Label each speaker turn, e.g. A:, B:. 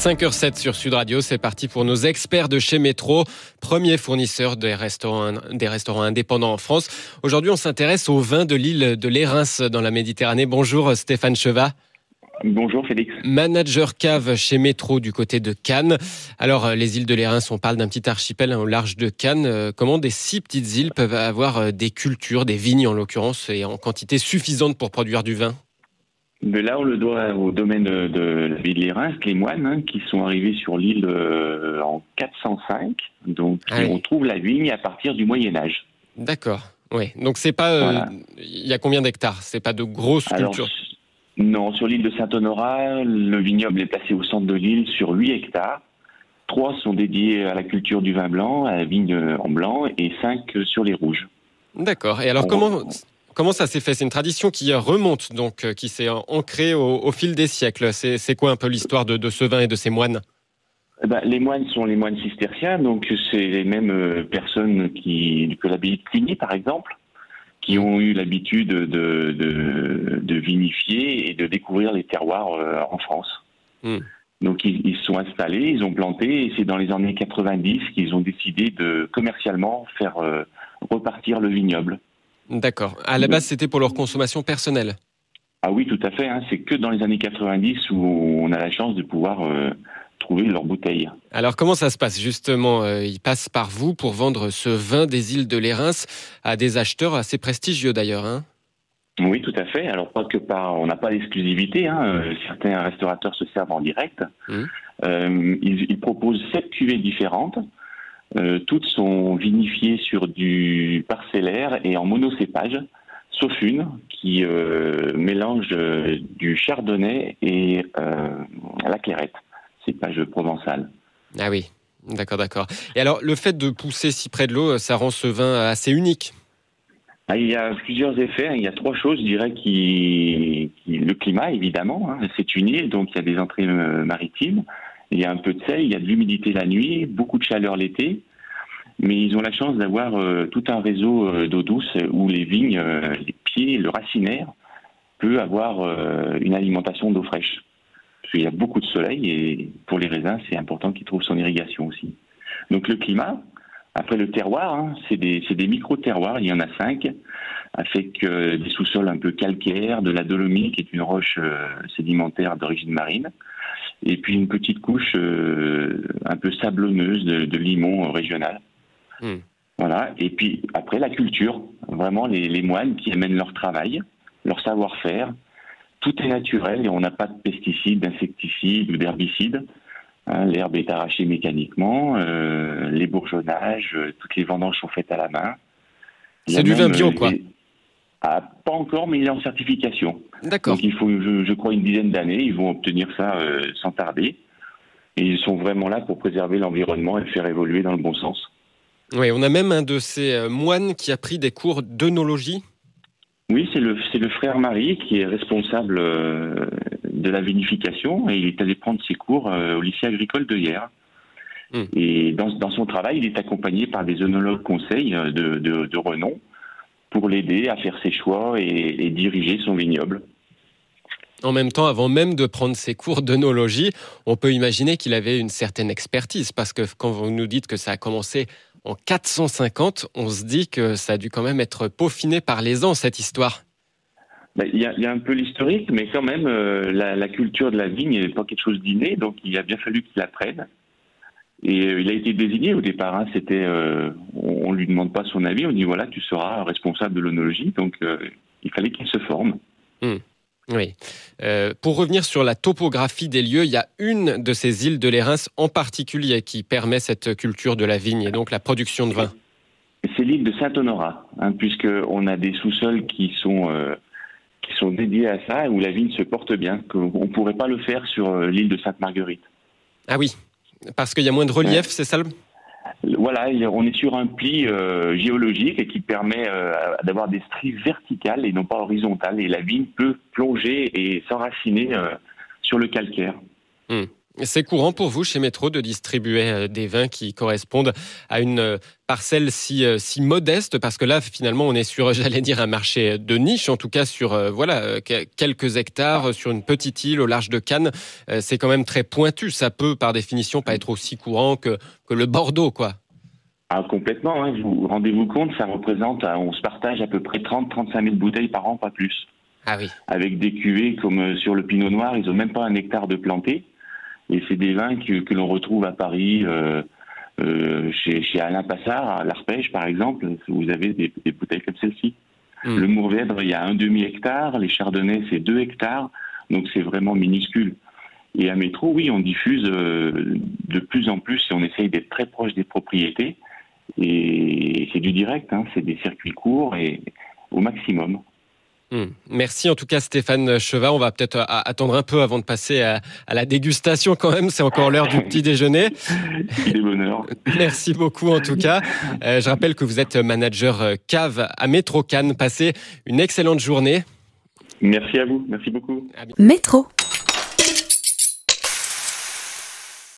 A: 5h07 sur Sud Radio, c'est parti pour nos experts de chez Métro, premier fournisseur des restaurants indépendants en France. Aujourd'hui, on s'intéresse au vin de l'île de l'Érins dans la Méditerranée. Bonjour Stéphane Chevat.
B: Bonjour Félix.
A: Manager cave chez Métro du côté de Cannes. Alors, les îles de l'Érins, on parle d'un petit archipel au large de Cannes. Comment des si petites îles peuvent avoir des cultures, des vignes en l'occurrence, et en quantité suffisante pour produire du vin ?
B: Mais là, on le doit au domaine de la ville de l'Érins, les moines qui sont arrivés sur l'île en 405. Donc, on trouve la vigne à partir du Moyen-Âge.
A: D'accord. Oui. Donc, c'est pas. Il y a combien d'hectares ? C'est pas de grosses cultures ?
B: Non, sur l'île de Saint-Honorat, le vignoble est placé au centre de l'île sur 8 hectares. 3 sont dédiés à la culture du vin blanc, à la vigne en blanc, et 5 sur les rouges.
A: D'accord. Et alors, Comment ça s'est fait ? C'est une tradition qui remonte, donc qui s'est ancrée au fil des siècles. C'est quoi un peu l'histoire de ce vin et de ces moines ?
B: Les moines sont les moines cisterciens, donc c'est les mêmes personnes que l'abbaye de Cluny, par exemple, qui ont eu l'habitude de vinifier et de découvrir les terroirs en France. Donc ils se sont installés, ils ont planté, et c'est dans les années 90 qu'ils ont décidé de commercialement faire repartir le vignoble.
A: D'accord. À la base, c'était pour leur consommation personnelle.
B: Ah oui, tout à fait. C'est que dans les années 90 où on a la chance de pouvoir trouver leurs bouteilles.
A: Alors, comment ça se passe justement ? Ils passent par vous pour vendre ce vin des îles de l'Érins à des acheteurs assez prestigieux d'ailleurs.
B: Oui, tout à fait. Alors, on n'a pas d'exclusivité. Certains restaurateurs se servent en direct. Ils proposent 7 cuvées différentes. Toutes sont vinifiées sur du parcellaire et en monocépage, sauf une qui mélange du chardonnay et la clairette, cépage provençal.
A: Ah oui, d'accord. Et alors, le fait de pousser si près de l'eau, ça rend ce vin assez unique ?
B: Il y a plusieurs effets. Il y a 3 choses, je dirais, le climat, évidemment. C'est une île, donc il y a des entrées maritimes. Il y a un peu de sel, il y a de l'humidité la nuit, beaucoup de chaleur l'été. Mais ils ont la chance d'avoir tout un réseau d'eau douce où les vignes, les pieds, le racinaire peut avoir une alimentation d'eau fraîche. Parce qu'il y a beaucoup de soleil et pour les raisins, c'est important qu'ils trouvent son irrigation aussi. Donc le climat, après le terroir, c'est des micro-terroirs, il y en a 5, avec des sous-sols un peu calcaires, de la dolomie qui est une roche sédimentaire d'origine marine, et puis une petite couche un peu sablonneuse de limon régional. Voilà. Et puis après la culture, vraiment les moines qui amènent leur travail, leur savoir-faire. Tout est naturel et on n'a pas de pesticides, d'insecticides ou d'herbicides. L'herbe est arrachée mécaniquement, les bourgeonnages, toutes les vendanges sont faites à la main.
A: C'est du vin bio, quoi.
B: Pas encore, mais il est en certification.
A: D'accord.
B: Donc il faut, je crois, une dizaine d'années. Ils vont obtenir ça sans tarder. Et ils sont vraiment là pour préserver l'environnement et le faire évoluer dans le bon sens.
A: Oui, on a même un de ces moines qui a pris des cours d'œnologie. Oui,
B: c'est le frère Marie qui est responsable de la vinification et il est allé prendre ses cours au lycée agricole de Hyères. Et dans son travail, il est accompagné par des œnologues conseils de renom pour l'aider à faire ses choix et diriger son vignoble.
A: En même temps, avant même de prendre ses cours d'œnologie, on peut imaginer qu'il avait une certaine expertise parce que quand vous nous dites que ça a commencé en 450, on se dit que ça a dû quand même être peaufiné par les ans, cette histoire.
B: Il y a un peu l'historique, mais quand même, la culture de la vigne n'est pas quelque chose d'inné, donc il a bien fallu qu'il apprenne. Et il a été désigné au départ, on ne lui demande pas son avis, on dit voilà, tu seras responsable de l'œnologie, donc il fallait qu'il se forme.
A: Oui. Pour revenir sur la topographie des lieux, il y a une de ces îles de l'Érins en particulier qui permet cette culture de la vigne et donc la production de vin.
B: C'est l'île de Saint-Honorat, puisqu'on a des sous-sols qui sont dédiés à ça, où la vigne se porte bien. On ne pourrait pas le faire sur l'île de Sainte-Marguerite.
A: Ah oui, parce qu'il y a moins de relief, c'est ça ?
B: Voilà, on est sur un pli géologique qui permet d'avoir des stries verticales et non pas horizontales. Et la vigne peut plonger et s'enraciner sur le calcaire.
A: C'est courant pour vous, chez Métro, de distribuer des vins qui correspondent à une parcelle si modeste, parce que là, finalement, on est sur, j'allais dire, un marché de niche, en tout cas sur quelques hectares, sur une petite île au large de Cannes. C'est quand même très pointu. Ça peut, par définition, pas être aussi courant que le Bordeaux, quoi.
B: Ah, complètement, hein. Vous rendez-vous compte, ça représente, on se partage à peu près 30-35 000 bouteilles par an, pas plus.
A: Ah oui.
B: Avec des cuvées comme sur le Pinot Noir, ils n'ont même pas un hectare de planté. Et c'est des vins que l'on retrouve à Paris, chez Alain Passard, à l'Arpège par exemple. Vous avez des bouteilles comme celle-ci. Le Mourvèdre, il y a un demi-hectare. Les Chardonnays, c'est 2 hectares. Donc c'est vraiment minuscule. Et à Métro, oui, on diffuse de plus en plus et on essaye d'être très proche des propriétés. Et c'est du direct, hein, c'est des circuits courts et au maximum.
A: Merci en tout cas Stéphane Cheva. On va peut-être attendre un peu avant de passer à la dégustation quand même. C'est encore l'heure du petit déjeuner.
B: Il est bonne heure.
A: Merci beaucoup en tout cas. Je rappelle que vous êtes manager cave à Métro Cannes. Passez une excellente journée.
B: Merci à vous. Merci beaucoup.
C: Métro.